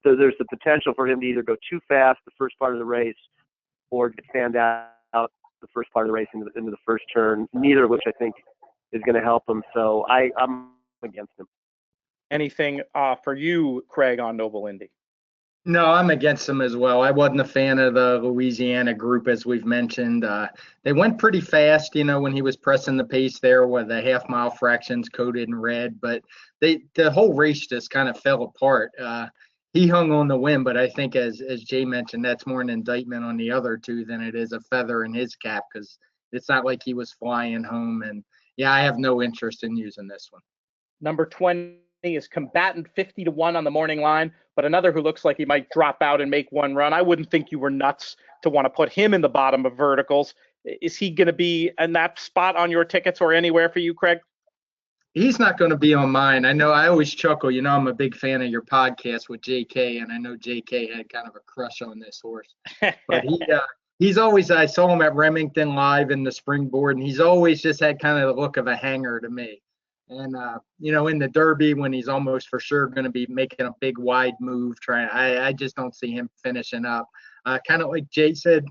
there's the potential for him to either go too fast the first part of the race or get fanned out the first part of the race into the first turn, neither of which I think is going to help him. So I'm against him. Anything for you, Craig, on Noble Indy? No, I'm against him as well. I wasn't a fan of the Louisiana group, as we've mentioned. They went pretty fast, when he was pressing the pace there with the half-mile fractions coded in red. But the whole race just kind of fell apart. He hung on the win, but I think, as Jay mentioned, that's more an indictment on the other two than it is a feather in his cap, because it's not like he was flying home. And, yeah, I have no interest in using this one. Number 20 is Combatant, 50-1 on the morning line, but another who looks like he might drop out and make one run. I wouldn't think you were nuts to want to put him in the bottom of verticals. Is he going to be in that spot on your tickets or anywhere for you, Craig? He's not going to be on mine. I know I always chuckle. You know, I'm a big fan of your podcast with JK, and I know JK had kind of a crush on this horse. But he's always, I saw him at Remington Live in the springboard, and he's always just had kind of the look of a hanger to me. And, you know, in the Derby, when he's almost for sure going to be making a big wide move, I just don't see him finishing up. Kind of like Jay said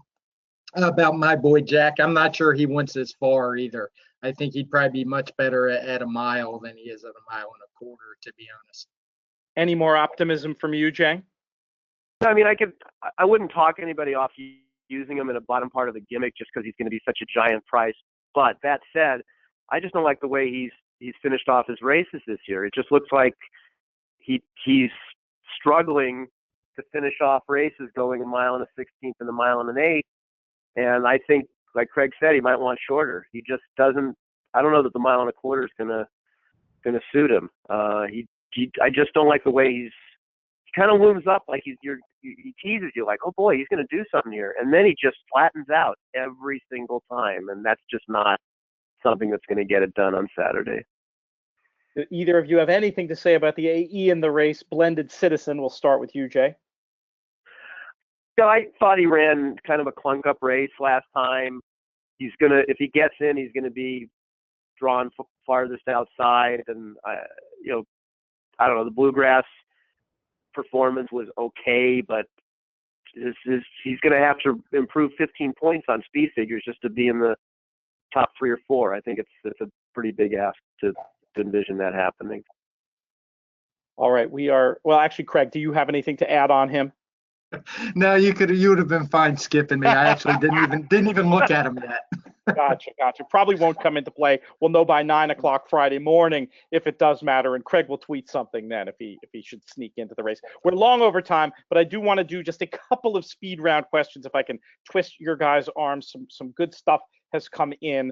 about my boy Jack, I'm not sure he went as far either. I think he'd probably be much better at a mile than he is at a mile and a quarter, to be honest. Any more optimism from you, Jay? I mean, I wouldn't talk anybody off using him in the bottom part of the gimmick just because he's going to be such a giant price. But that said, I just don't like the way he's finished off his races this year. It just looks like he's struggling to finish off races going a mile and a 16th and a mile and an 8th. And I think, like Craig said, he might want shorter. He just doesn't. I don't know that the mile and a quarter is gonna suit him. I just don't like the way he kind of looms up like he teases you like, oh boy, he's gonna do something here, and then he just flattens out every single time, and that's just not something that's gonna get it done on Saturday. Do either of you have anything to say about the AE in the race? Blended Citizen. We'll start with you, Jay. Yeah, I thought he ran kind of a clunk-up race last time. If he gets in, he's gonna be drawn farthest outside, and I don't know. The Bluegrass performance was okay, but he's gonna have to improve 15 points on speed figures just to be in the top 3 or 4. I think it's a pretty big ask to envision that happening. All right, well, actually, Craig, do you have anything to add on him? No, you would have been fine skipping me. I actually didn't even look at him yet. Gotcha. Probably won't come into play. We'll know by 9 o'clock Friday morning if it does matter, and Craig will tweet something then if he should sneak into the race. We're long over time, but I do want to do just a couple of speed round questions if I can twist your guys' arms. Some good stuff has come in.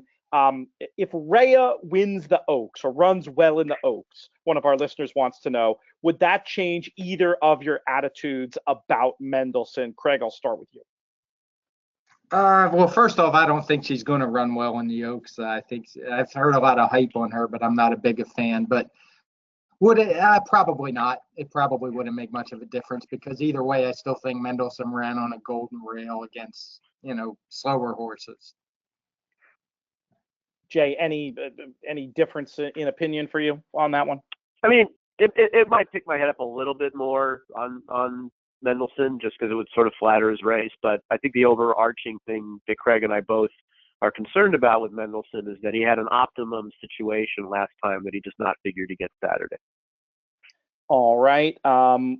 If Rhea wins the Oaks or runs well in the Oaks, one of our listeners wants to know, would that change either of your attitudes about Mendelssohn? Craig, I'll start with you. Well, first off, I don't think she's going to run well in the Oaks. I think I've heard a lot of hype on her, but I'm not a big a fan. But would it? Probably not. It probably wouldn't make much of a difference because either way, I still think Mendelssohn ran on a golden rail against, slower horses. Jay, any difference in opinion for you on that one? I mean, it might pick my head up a little bit more on Mendelssohn just because it would sort of flatter his race. But I think the overarching thing that Craig and I both are concerned about with Mendelssohn is that he had an optimum situation last time that he just not figured to get Saturday. All right.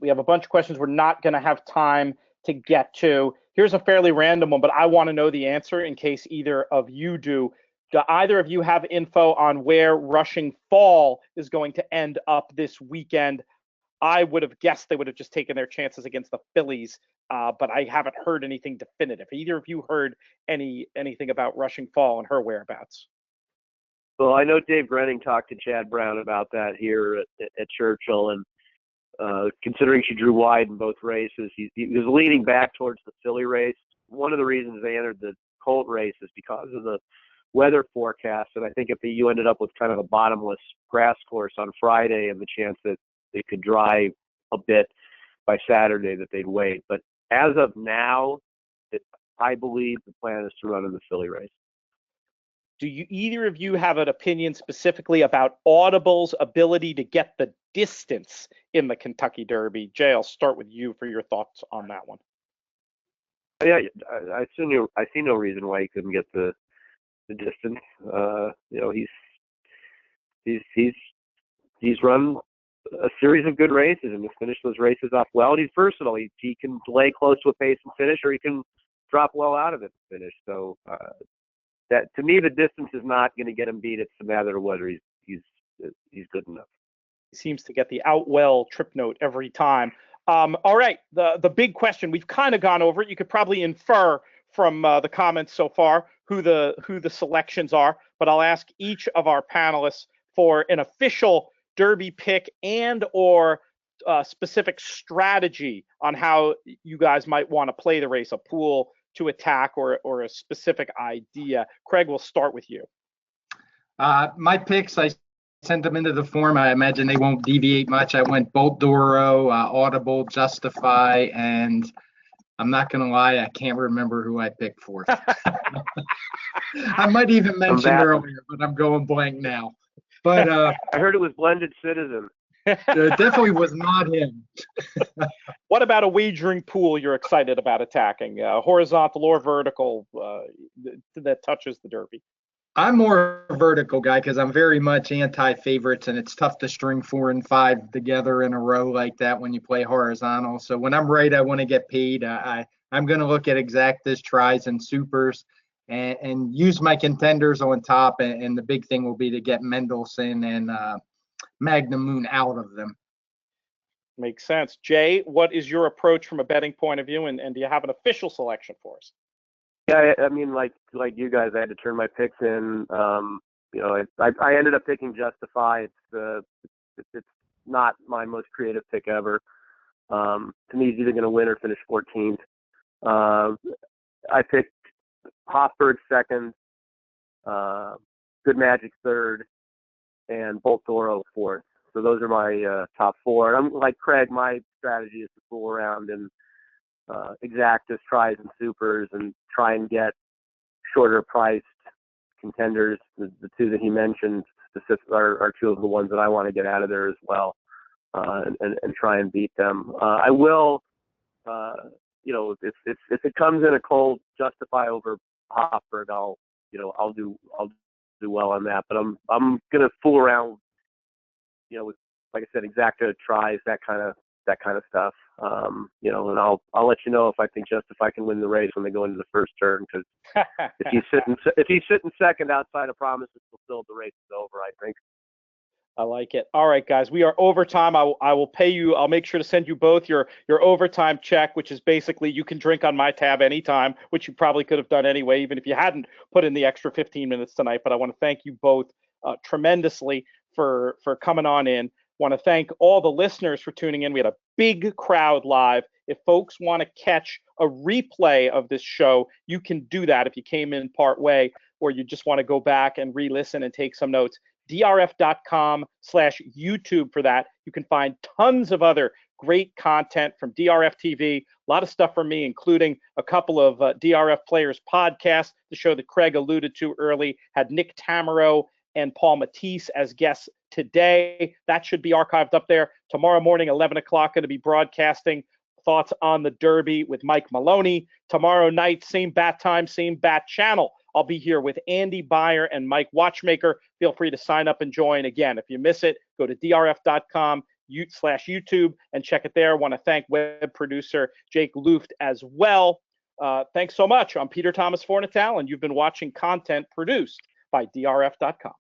We have a bunch of questions we're not going to have time to get to. Here's a fairly random one, but I want to know the answer in case either of you do. Do either of you have info on where Rushing Fall is going to end up this weekend? I would have guessed they would have just taken their chances against the Phillies, but I haven't heard anything definitive. Either of you heard anything about Rushing Fall and her whereabouts? Well, I know Dave Grenning talked to Chad Brown about that here at Churchill, and considering she drew wide in both races, he was leaning back towards the Philly race. One of the reasons they entered the Colt race is because of the weather forecast, and I think if you ended up with kind of a bottomless grass course on Friday and the chance that they could dry a bit by Saturday, that they'd wait. But as of now, I believe the plan is to run in the Philly race. Do either of you have an opinion specifically about Audible's ability to get the distance in the Kentucky Derby? Jay, I'll start with you for your thoughts on that one. Yeah, I see no reason why he couldn't get the distance. He's run a series of good races and he's finished those races off well. And he's versatile. He can lay close to a pace and finish, or he can drop well out of it and finish. So that, to me, the distance is not going to get him beat. It's a matter of whether he's good enough. He seems to get the out well trip note every time. All right, the big question, we've kind of gone over it. You could probably infer from the comments so far who the selections are, but I'll ask each of our panelists for an official Derby pick and or specific strategy on how you guys might want to play the race, a pool to attack or a specific idea. Craig, we'll start with you. My picks, I sent them into the form. I imagine they won't deviate much. I went Bolt Doro, Audible, Justify, and I'm not going to lie, I can't remember who I picked fourth. I might even mention earlier, but I'm going blank now. But I heard it was Blended Citizen. It definitely was not him. What about a wagering pool you're excited about attacking? Horizontal or vertical that touches the Derby? I'm more a vertical guy because I'm very much anti-favorites, and it's tough to string 4 and 5 together in a row like that when you play horizontal. So when I'm right, I want to get paid. I'm going to look at exactas, tries, and supers, and use my contenders on top. And the big thing will be to get Mendelssohn and Magnum Moon out of them. Makes sense. Jay, what is your approach from a betting point of view, and do you have an official selection for us? Yeah, I mean, like you guys, I had to turn my picks in. You know, I ended up picking Justify. It's not my most creative pick ever. To me, he's either going to win or finish 14th. I picked Hofberg second, Good Magic third, and Bolt Doro fourth. So those are my top four. And I'm like Craig, my strategy is to fool around and exactas, tries, and supers, and try and get shorter priced contenders. The two that he mentioned are two of the ones that I want to get out of there as well, and try and beat them. I will, you know, if it comes in a cold Justify over Hofberg, I'll do well on that. But I'm gonna fool around, you know, with, like I said, exacta, tries, that kind of stuff. You know, and I'll let you know if I think Justify can win the race when they go into the first turn, because if he's sitting second outside of promises fulfilled, the race is over, I think. I like it. All right, guys, we are overtime. I will pay you. I'll make sure to send you both your overtime check, which is basically you can drink on my tab anytime, which you probably could have done anyway, even if you hadn't put in the extra 15 minutes tonight. But I want to thank you both tremendously for coming on in. Want to thank all the listeners for tuning in. We had a big crowd live. If folks want to catch a replay of this show, you can do that if you came in part way, or you just want to go back and re-listen and take some notes. DRF.com/YouTube for that. You can find tons of other great content from DRF TV, a lot of stuff from me, including a couple of DRF Players podcasts. The show that Craig alluded to early had Nick Tamaro and Paul Matisse as guests today. That should be archived up there. Tomorrow morning, 11 o'clock, going to be broadcasting thoughts on the Derby with Mike Maloney. Tomorrow night, same bat time, same bat channel. I'll be here with Andy Beyer and Mike Watchmaker. Feel free to sign up and join. Again, if you miss it, go to drf.com/YouTube and check it there. I want to thank web producer Jake Luft as well. Thanks so much. I'm Peter Thomas Fornatale, and you've been watching content produced by drf.com.